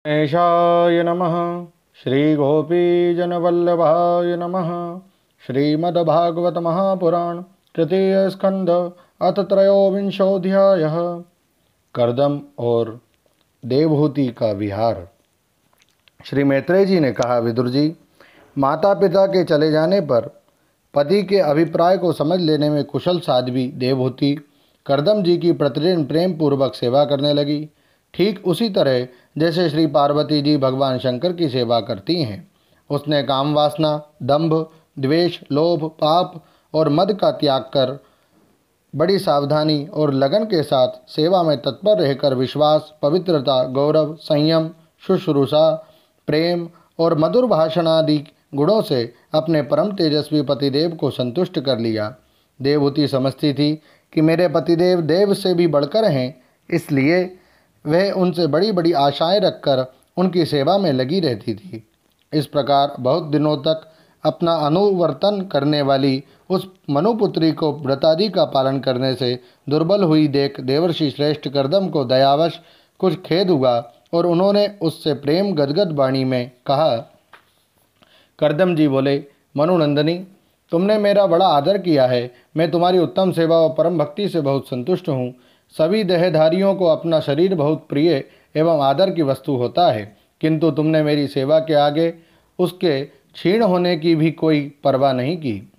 गणेशाय नमः। श्रीगोपीजनवल्लभाय नमः। श्रीमद्भागवत महापुराण तृतीय स्कंध अथ त्रयोविंशोऽध्यायः। कर्दम और देवहूति का विहार। श्री मैत्रेय जी ने कहा, विदुर जी, माता पिता के चले जाने पर पति के अभिप्राय को समझ लेने में कुशल साध्वी देवहूति कर्दम जी की प्रतिदिन प्रेम पूर्वक सेवा करने लगी, ठीक उसी तरह जैसे श्री पार्वती जी भगवान शंकर की सेवा करती हैं। उसने काम वासना, दंभ, द्वेष, लोभ, पाप और मद का त्याग कर बड़ी सावधानी और लगन के साथ सेवा में तत्पर रहकर विश्वास, पवित्रता, गौरव, संयम, शुश्रूषा, प्रेम और मधुर भाषण आदि गुणों से अपने परम तेजस्वी पतिदेव को संतुष्ट कर लिया। देवहूति समझती थी कि मेरे पतिदेव देव से भी बढ़कर हैं, इसलिए वह उनसे बड़ी बड़ी आशाएं रखकर उनकी सेवा में लगी रहती थी। इस प्रकार बहुत दिनों तक अपना अनुवर्तन करने वाली उस मनुपुत्री को व्रतादि का पालन करने से दुर्बल हुई देख देवर्षि श्रेष्ठ कर्दम को दयावश कुछ खेद हुआ और उन्होंने उससे प्रेम गदगद वाणी में कहा। कर्दम जी बोले, मनुनंदनी, तुमने मेरा बड़ा आदर किया है। मैं तुम्हारी उत्तम सेवा और परम भक्ति से बहुत संतुष्ट हूँ। सभी देहधारियों को अपना शरीर बहुत प्रिय एवं आदर की वस्तु होता है, किंतु तुमने मेरी सेवा के आगे उसके क्षीण होने की भी कोई परवाह नहीं की।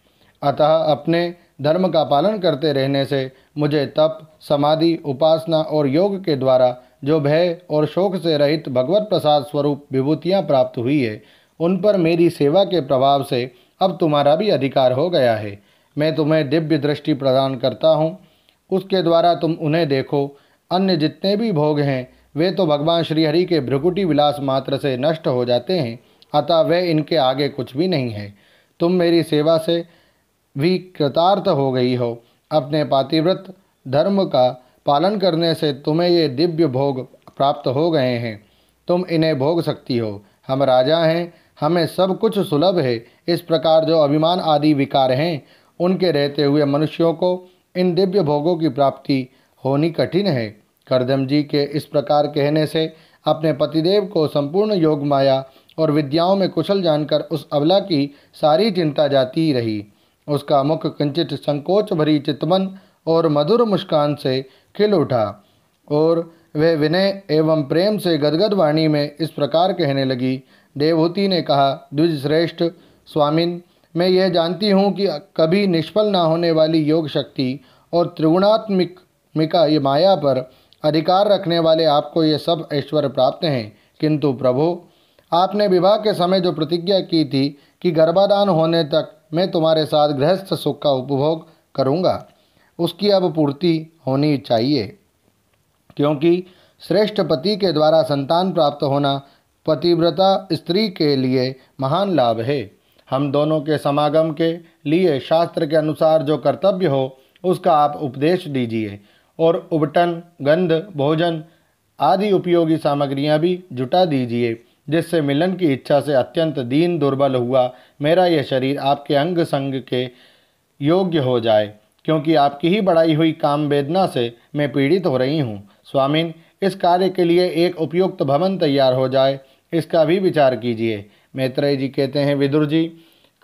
अतः अपने धर्म का पालन करते रहने से मुझे तप, समाधि, उपासना और योग के द्वारा जो भय और शोक से रहित भगवत प्रसाद स्वरूप विभूतियाँ प्राप्त हुई है, उन पर मेरी सेवा के प्रभाव से अब तुम्हारा भी अधिकार हो गया है। मैं तुम्हें दिव्य दृष्टि प्रदान करता हूँ, उसके द्वारा तुम उन्हें देखो। अन्य जितने भी भोग हैं वे तो भगवान श्रीहरि के भ्रुकुटी विलास मात्र से नष्ट हो जाते हैं, अतः वे इनके आगे कुछ भी नहीं है। तुम मेरी सेवा से भी कृतार्थ हो गई हो। अपने पातिव्रत धर्म का पालन करने से तुम्हें ये दिव्य भोग प्राप्त हो गए हैं, तुम इन्हें भोग सकती हो। हम राजा हैं, हमें सब कुछ सुलभ है। इस प्रकार जो अभिमान आदि विकार हैं, उनके रहते हुए मनुष्यों को इन दिव्य भोगों की प्राप्ति होनी कठिन है। कर्दम जी के इस प्रकार कहने से अपने पतिदेव को संपूर्ण योग माया और विद्याओं में कुशल जानकर उस अबला की सारी चिंता जाती ही रही। उसका मुख किंचित संकोच भरी चितवन और मधुर मुस्कान से खिल उठा और वह विनय एवं प्रेम से गदगद वाणी में इस प्रकार कहने लगी। देवहूति ने कहा, द्विज श्रेष्ठ स्वामिन, मैं यह जानती हूँ कि कभी निष्फल न होने वाली योग शक्ति और त्रिगुणात्मिका ये माया पर अधिकार रखने वाले आपको ये सब ऐश्वर्य प्राप्त हैं, किंतु प्रभु, आपने विवाह के समय जो प्रतिज्ञा की थी कि गर्भाधान होने तक मैं तुम्हारे साथ गृहस्थ सुख का उपभोग करूँगा, उसकी अब पूर्ति होनी चाहिए, क्योंकि श्रेष्ठ पति के द्वारा संतान प्राप्त होना पतिव्रता स्त्री के लिए महान लाभ है। हम दोनों के समागम के लिए शास्त्र के अनुसार जो कर्तव्य हो उसका आप उपदेश दीजिए और उबटन, गंध, भोजन आदि उपयोगी सामग्रियां भी जुटा दीजिए, जिससे मिलन की इच्छा से अत्यंत दीन दुर्बल हुआ मेरा यह शरीर आपके अंग संग के योग्य हो जाए, क्योंकि आपकी ही बढ़ाई हुई काम वेदना से मैं पीड़ित हो रही हूँ। स्वामिन, इस कार्य के लिए एक उपयुक्त भवन तैयार हो जाए, इसका भी विचार कीजिए। मैत्रेय जी कहते हैं, विदुर जी,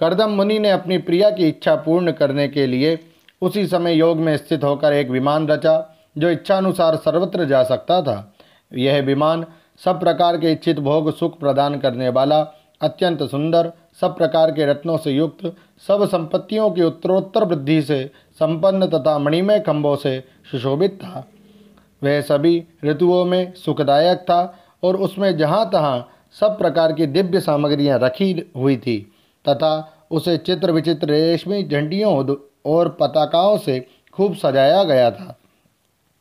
कर्दम मुनि ने अपनी प्रिया की इच्छा पूर्ण करने के लिए उसी समय योग में स्थित होकर एक विमान रचा जो इच्छानुसार सर्वत्र जा सकता था। यह विमान सब प्रकार के इच्छित भोग सुख प्रदान करने वाला, अत्यंत सुंदर, सब प्रकार के रत्नों से युक्त, सब संपत्तियों की उत्तरोत्तर वृद्धि से संपन्न तथा मणिमय खंभों से सुशोभित था। वह सभी ऋतुओं में सुखदायक था और उसमें जहाँ तहाँ सब प्रकार की दिव्य सामग्रियाँ रखी हुई थी तथा उसे चित्र विचित्र रेशमी झंडियों और पताकाओं से खूब सजाया गया था,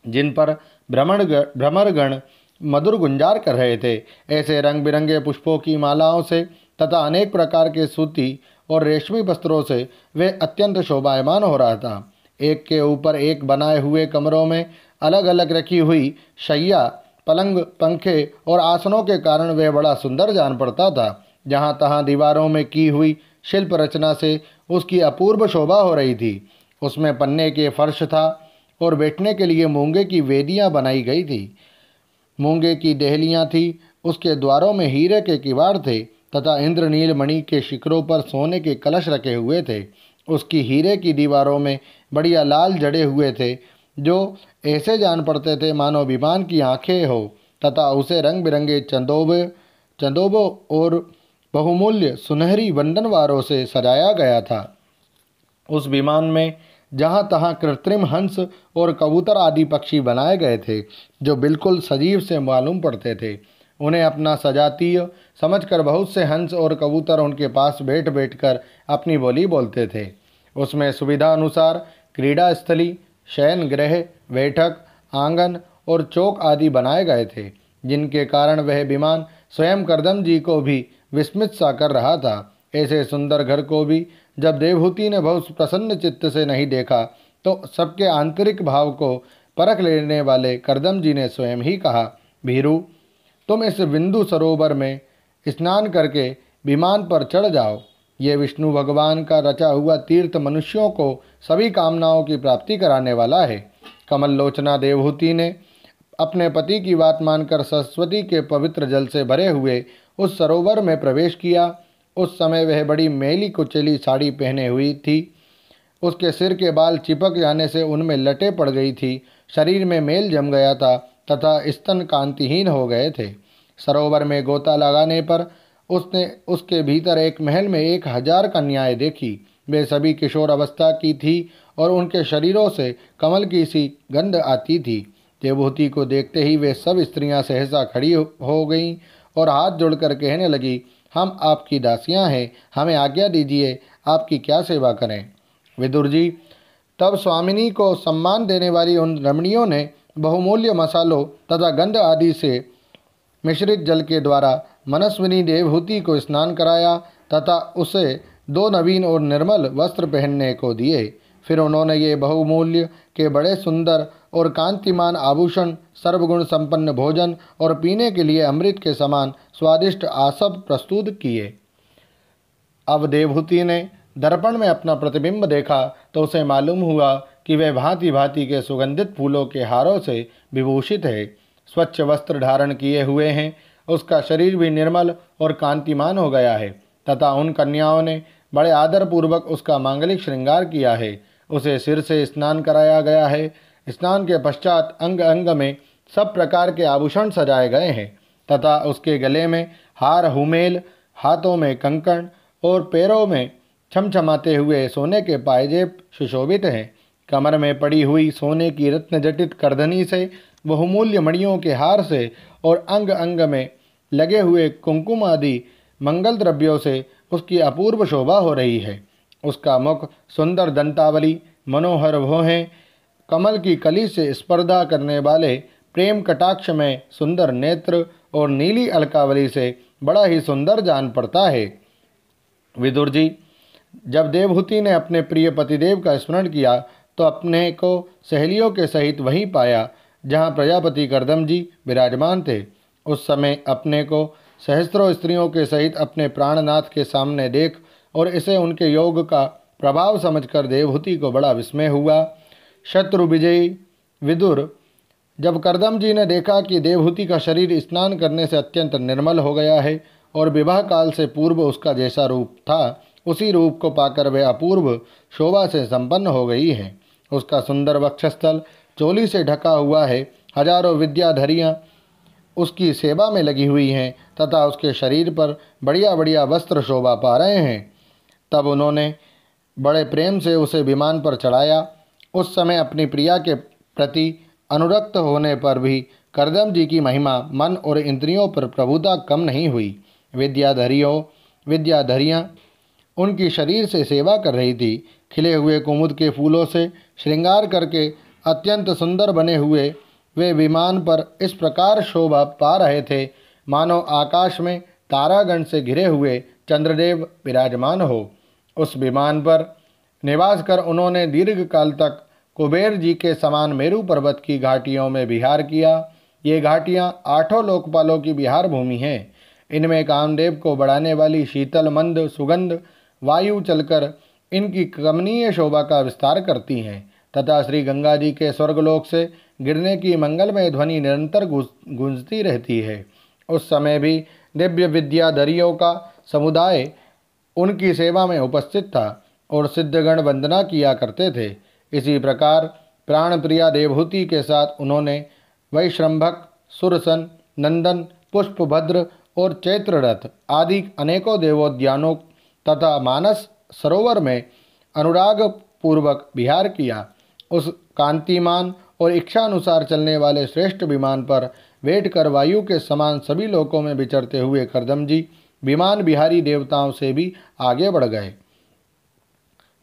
जिन पर भ्रमरगण मधुर गुंजार कर रहे थे। ऐसे रंग बिरंगे पुष्पों की मालाओं से तथा अनेक प्रकार के सूती और रेशमी वस्त्रों से वे अत्यंत शोभायमान हो रहा था। एक के ऊपर एक बनाए हुए कमरों में अलग अलग रखी हुई शैया, पलंग, पंखे और आसनों के कारण वह बड़ा सुंदर जान पड़ता था। जहाँ तहाँ दीवारों में की हुई शिल्प रचना से उसकी अपूर्व शोभा हो रही थी। उसमें पन्ने के फर्श था और बैठने के लिए मूंगे की वेदियाँ बनाई गई थी। मूंगे की देहलियाँ थी उसके द्वारों में हीरे के किवाड़ थे तथा इंद्रनील मणि के शिखरों पर सोने के कलश रखे हुए थे। उसकी हीरे की दीवारों में बढ़िया लाल जड़े हुए थे, जो ऐसे जान पड़ते थे मानो विमान की आंखें हो, तथा उसे रंग बिरंगे चंदोबों और बहुमूल्य सुनहरी वंदनवारों से सजाया गया था। उस विमान में जहाँ तहाँ कृत्रिम हंस और कबूतर आदि पक्षी बनाए गए थे, जो बिल्कुल सजीव से मालूम पड़ते थे। उन्हें अपना सजातीय समझकर बहुत से हंस और कबूतर उनके पास बैठ बैठकर अपनी बोली बोलते थे। उसमें सुविधा अनुसार क्रीड़ा स्थली, शयन गृह, बैठक, आंगन और चौक आदि बनाए गए थे, जिनके कारण वह विमान स्वयं करदम जी को भी विस्मित सा कर रहा था। ऐसे सुंदर घर को भी जब देवहूति ने बहुत प्रसन्न चित्त से नहीं देखा, तो सबके आंतरिक भाव को परख लेने वाले करदम जी ने स्वयं ही कहा, भीरू, तुम इस बिंदु सरोवर में स्नान करके विमान पर चढ़ जाओ। ये विष्णु भगवान का रचा हुआ तीर्थ मनुष्यों को सभी कामनाओं की प्राप्ति कराने वाला है। कमल लोचना देवहूति ने अपने पति की बात मानकर सरस्वती के पवित्र जल से भरे हुए उस सरोवर में प्रवेश किया। उस समय वह बड़ी मैली कुचैली साड़ी पहने हुई थी। उसके सिर के बाल चिपक जाने से उनमें लटें पड़ गई थी, शरीर में मैल जम गया था तथा स्तन कांतिहीन हो गए थे। सरोवर में गोता लगाने पर उसने उसके भीतर एक महल में 1000 कन्याएं देखी। वे सभी किशोर अवस्था की थी और उनके शरीरों से कमल की सी गंध आती थी। देवहूति को देखते ही वे सब स्त्रियां सहसा खड़ी हो गईं और हाथ जोड़कर कहने लगी, हम आपकी दासियां हैं, हमें आज्ञा दीजिए, आपकी क्या सेवा करें। विदुर जी, तब स्वामिनी को सम्मान देने वाली उन रमणियों ने बहुमूल्य मसालों तथा गंध आदि से मिश्रित जल के द्वारा मनस्विनी देवहूति को स्नान कराया तथा उसे 2 नवीन और निर्मल वस्त्र पहनने को दिए। फिर उन्होंने ये बहुमूल्य के बड़े सुंदर और कांतिमान आभूषण, सर्वगुण संपन्न भोजन और पीने के लिए अमृत के समान स्वादिष्ट आसब प्रस्तुत किए। अब देवहूति ने दर्पण में अपना प्रतिबिंब देखा तो उसे मालूम हुआ कि वह भांति भांति के सुगंधित फूलों के हारों से विभूषित है, स्वच्छ वस्त्र धारण किए हुए हैं। उसका शरीर भी निर्मल और कांतिमान हो गया है तथा उन कन्याओं ने बड़े आदरपूर्वक उसका मांगलिक श्रृंगार किया है। उसे सिर से स्नान कराया गया है। स्नान के पश्चात अंग अंग में सब प्रकार के आभूषण सजाए गए हैं तथा उसके गले में हार हुमेल, हाथों में कंकण और पैरों में छमछमाते हुए सोने के पायजेब सुशोभित हैं। कमर में पड़ी हुई सोने की रत्न जटित करधनी से, बहुमूल्य मणियों के हार से और अंग अंग में लगे हुए कुंकुम आदि मंगल द्रव्यों से उसकी अपूर्व शोभा हो रही है। उसका मुख सुंदर दंतावली, मनोहर भौहें, कमल की कली से स्पर्धा करने वाले प्रेम कटाक्ष में सुंदर नेत्र और नीली अलकावली से बड़ा ही सुंदर जान पड़ता है। विदुर जी, जब देवहूति ने अपने प्रिय पतिदेव का स्मरण किया तो अपने को सहेलियों के सहित वहीं पाया जहाँ प्रजापति करदम जी विराजमान थे। उस समय अपने को सहस्त्रों स्त्रियों के सहित अपने प्राणनाथ के सामने देख और इसे उनके योग का प्रभाव समझकर देवहूति को बड़ा विस्मय हुआ। शत्रु विजयी विदुर, जब करदम जी ने देखा कि देवहूति का शरीर स्नान करने से अत्यंत निर्मल हो गया है और विवाह काल से पूर्व उसका जैसा रूप था, उसी रूप को पाकर वह अपूर्व शोभा से संपन्न हो गई है। उसका सुंदर वक्षस्थल चोली से ढका हुआ है। हजारों विद्याधरियाँ उसकी सेवा में लगी हुई हैं तथा उसके शरीर पर बढ़िया बढ़िया वस्त्र शोभा पा रहे हैं। तब उन्होंने बड़े प्रेम से उसे विमान पर चढ़ाया। उस समय अपनी प्रिया के प्रति अनुरक्त होने पर भी करदम जी की महिमा मन और इंद्रियों पर प्रभुता कम नहीं हुई। विद्याधरियाँ उनकी शरीर से सेवा कर रही थी। खिले हुए कुमुद के फूलों से श्रृंगार करके अत्यंत सुंदर बने हुए वे विमान पर इस प्रकार शोभा पा रहे थे मानो आकाश में तारागण से घिरे हुए चंद्रदेव विराजमान हो। उस विमान पर निवास कर उन्होंने दीर्घ काल तक कुबेर जी के समान मेरू पर्वत की घाटियों में विहार किया। ये घाटियाँ 8 लोकपालों की विहार भूमि हैं। इनमें कामदेव को बढ़ाने वाली शीतल मंद सुगंध वायु चलकर इनकी कमनीय शोभा का विस्तार करती हैं तथा श्री गंगा जी के स्वर्गलोक से गिरने की मंगलमय ध्वनि निरंतर गूंजती रहती है। उस समय भी दिव्य विद्याधरियों का समुदाय उनकी सेवा में उपस्थित था और सिद्धगण वंदना किया करते थे। इसी प्रकार प्राण प्रिया देवहूति के साथ उन्होंने वैश्रम्भक, सुरसन, नंदन, पुष्पभद्र और चैत्ररथ आदि अनेकों देवोद्यानों तथा मानस सरोवर में अनुराग पूर्वक विहार किया। उस कांतिमान और इच्छानुसार चलने वाले श्रेष्ठ विमान पर बैठकर वायु के समान सभी लोकों में विचरते हुए कर्दम जी विमान बिहारी देवताओं से भी आगे बढ़ गए।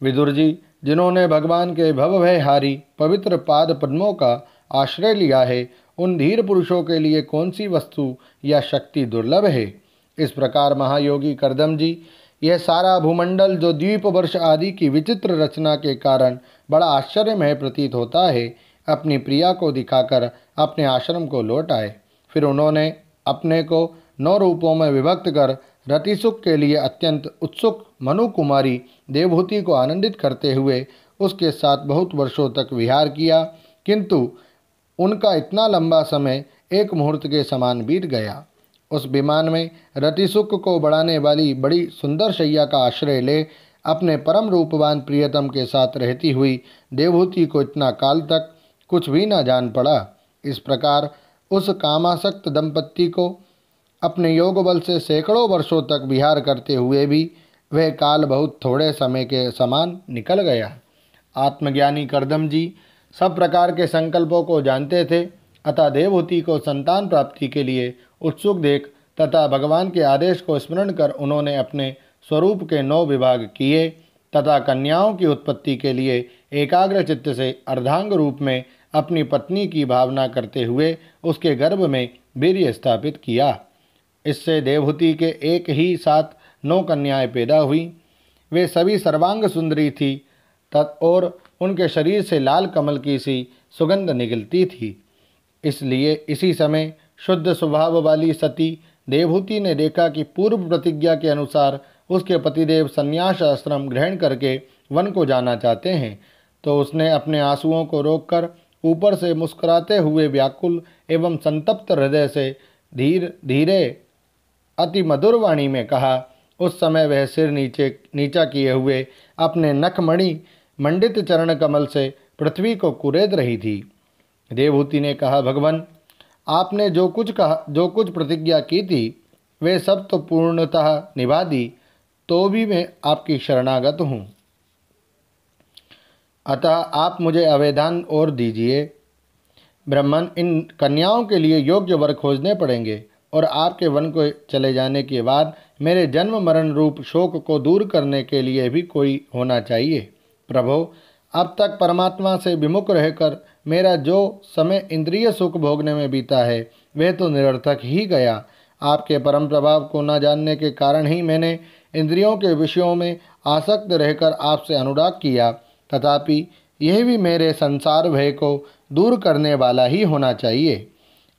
विदुर जी, जिन्होंने भगवान के भवभयहारी पवित्र पाद पद्मों का आश्रय लिया है, उन धीर पुरुषों के लिए कौन सी वस्तु या शक्ति दुर्लभ है। इस प्रकार महायोगी कर्दम जी, यह सारा भूमंडल जो द्वीप वर्ष आदि की विचित्र रचना के कारण बड़ा आश्चर्यमय प्रतीत होता है, अपनी प्रिया को दिखाकर अपने आश्रम को लौट आए। फिर उन्होंने अपने को 9 रूपों में विभक्त कर रतिसुख के लिए अत्यंत उत्सुक मनु कुमारी देवहूति को आनंदित करते हुए उसके साथ बहुत वर्षों तक विहार किया, किंतु उनका इतना लंबा समय एक मुहूर्त के समान बीत गया। उस विमान में रतिसुख को बढ़ाने वाली बड़ी सुंदर शैया का आश्रय ले अपने परम रूपवान प्रियतम के साथ रहती हुई देवहूति को इतना काल तक कुछ भी न जान पड़ा। इस प्रकार उस कामासक्त दंपत्ति को अपने योग बल से सैकड़ों वर्षों तक विहार करते हुए भी वह काल बहुत थोड़े समय के समान निकल गया। आत्मज्ञानी कर्दम जी सब प्रकार के संकल्पों को जानते थे, अतः देवहूति को संतान प्राप्ति के लिए उत्सुक देख तथा भगवान के आदेश को स्मरण कर उन्होंने अपने स्वरूप के 9 विभाग किए तथा कन्याओं की उत्पत्ति के लिए एकाग्र चित्त से अर्धांग रूप में अपनी पत्नी की भावना करते हुए उसके गर्भ में वीर्य स्थापित किया। इससे देवहूति के एक ही साथ 9 कन्याएं पैदा हुई। वे सभी सर्वांग सुंदरी थी और उनके शरीर से लाल कमल की सी सुगंध निकलती थी। इसलिए इसी समय शुद्ध स्वभाव वाली सती देवहूति ने देखा कि पूर्व प्रतिज्ञा के अनुसार उसके पतिदेव संन्यास आश्रम ग्रहण करके वन को जाना चाहते हैं, तो उसने अपने आंसुओं को रोककर ऊपर से मुस्कुराते हुए व्याकुल एवं संतप्त हृदय से धीरे अति मधुर वाणी में कहा। उस समय वह सिर नीचा किए हुए अपने नखमणि मंडित चरण कमल से पृथ्वी को कुरेद रही थी। देवहूति ने कहा, भगवान, आपने जो कुछ प्रतिज्ञा की थी वे सब तो पूर्णतः निभा दी, तो भी मैं आपकी शरणागत हूँ। अतः आप मुझे अवैधान और दीजिए। ब्राह्मण, इन कन्याओं के लिए योग्य वर खोजने पड़ेंगे और आपके वन को चले जाने के बाद मेरे जन्म मरण रूप शोक को दूर करने के लिए भी कोई होना चाहिए। प्रभो, अब तक परमात्मा से विमुख रहकर मेरा जो समय इंद्रिय सुख भोगने में बीता है वह तो निरर्थक ही गया। आपके परम प्रभाव को न जानने के कारण ही मैंने इंद्रियों के विषयों में आसक्त रहकर आपसे अनुराग किया। तथापि यह भी मेरे संसार भय को दूर करने वाला ही होना चाहिए।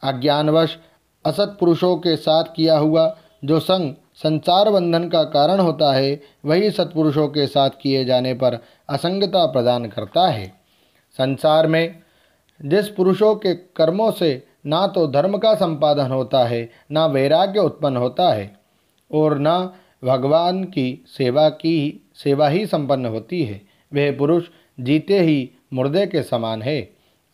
अज्ञानवश असत पुरुषों के साथ किया हुआ जो संग संसार बंधन का कारण होता है, वही सत्पुरुषों के साथ किए जाने पर असंगता प्रदान करता है। संसार में जिस पुरुषों के कर्मों से ना तो धर्म का संपादन होता है, ना वैराग्य उत्पन्न होता है और ना भगवान की सेवा ही संपन्न होती है, वह पुरुष जीते ही मुर्दे के समान है।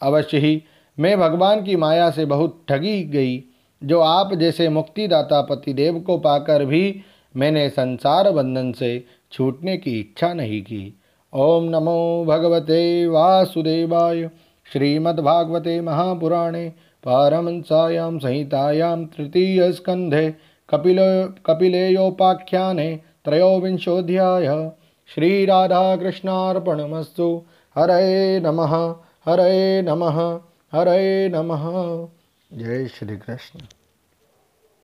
अवश्य ही मैं भगवान की माया से बहुत ठगी गई, जो आप जैसे मुक्तिदाता पतिदेव को पाकर भी मैंने संसार बंधन से छूटने की इच्छा नहीं की। ओम नमो भगवते वासुदेवाय। श्रीमद्भागवते महापुराणे पारमहंस्यां संहितायां तृतीय स्कंधे कपिलेयोपाख्याने त्रयोविंशोऽध्यायः। श्री राधा कृष्णार्पणमस्तु। हरे नमः, हरे नमः, हरे नमः। जय श्री कृष्ण।